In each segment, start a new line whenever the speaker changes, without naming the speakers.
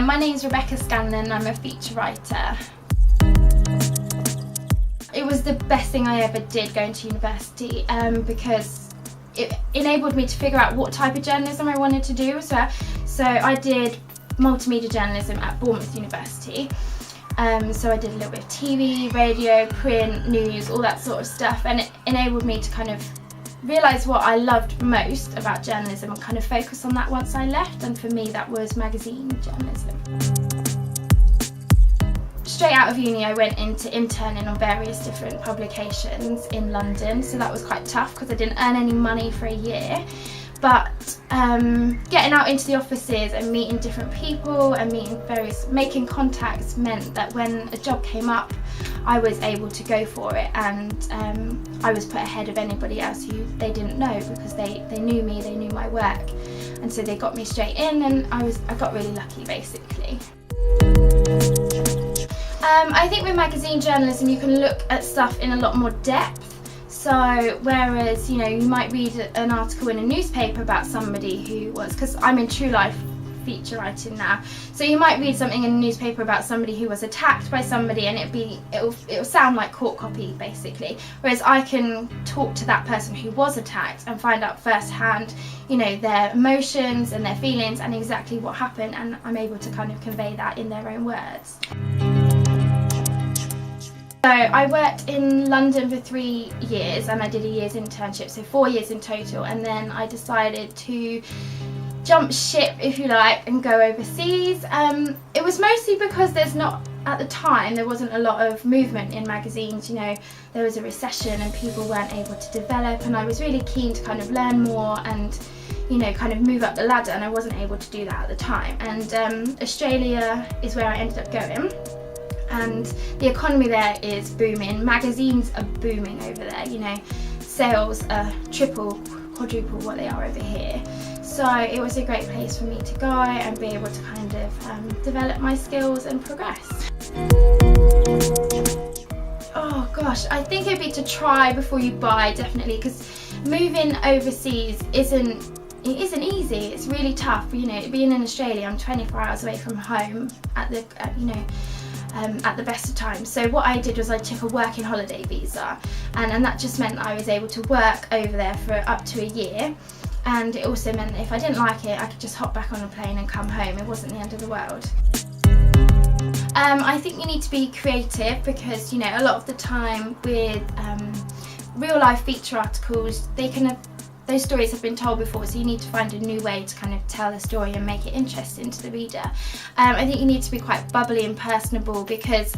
My name's Rebecca Scanlon, I'm a feature writer. It was the best thing I ever did going to university because it enabled me to figure out what type of journalism I wanted to do. So I did multimedia journalism at Bournemouth University. So I did a little bit of TV, radio, print, news, all that sort of stuff, and it enabled me to kind of realise what I loved most about journalism and kind of focus on that once I left, and for me that was magazine journalism. Straight out of uni I went into interning on various different publications in London, so that was quite tough because I didn't earn any money for a year. But getting out into the offices and meeting different people and making contacts meant that when a job came up I was able to go for it, and I was put ahead of anybody else who they didn't know because they knew me, they knew my work, and so they got me straight in, and I got really lucky basically. I think with magazine journalism you can look at stuff in a lot more depth. So whereas, you might read an article in a newspaper about somebody who was, because I'm in true life feature writing now, so you might read something in a newspaper about somebody who was attacked by somebody and it'll sound like court copy basically, whereas I can talk to that person who was attacked and find out firsthand, their emotions and their feelings and exactly what happened, and I'm able to kind of convey that in their own words. So I worked in London for 3 years and I did a year's internship, so 4 years in total, and then I decided to jump ship, if you like, and go overseas. It was mostly because at the time there wasn't a lot of movement in magazines. There was a recession and people weren't able to develop, and I was really keen to kind of learn more and kind of move up the ladder, and I wasn't able to do that at the time. And Australia is where I ended up going. And the economy there is booming, magazines are booming over there, sales are triple, quadruple what they are over here. So it was a great place for me to go and be able to kind of develop my skills and progress. Oh gosh, I think it'd be to try before you buy, definitely, because moving overseas isn't easy, it's really tough. Being in Australia, I'm 24 hours away from home at the best of times. So what I did was I took a working holiday visa, and that just meant that I was able to work over there for up to a year, and it also meant that if I didn't like it I could just hop back on a plane and come home. It wasn't the end of the world. I think you need to be creative because a lot of the time with real life feature articles, those stories have been told before, so you need to find a new way to kind of tell the story and make it interesting to the reader. I think you need to be quite bubbly and personable because,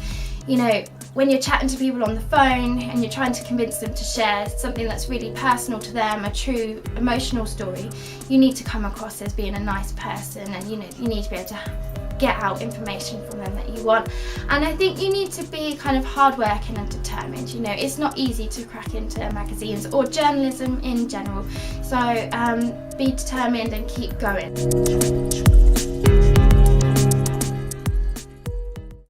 when you're chatting to people on the phone and you're trying to convince them to share something that's really personal to them, a true emotional story, you need to come across as being a nice person, and you need to be able to get out information from them that you want. And I think you need to be kind of hardworking and determined. It's not easy to crack into magazines or journalism in general, so be determined and keep going.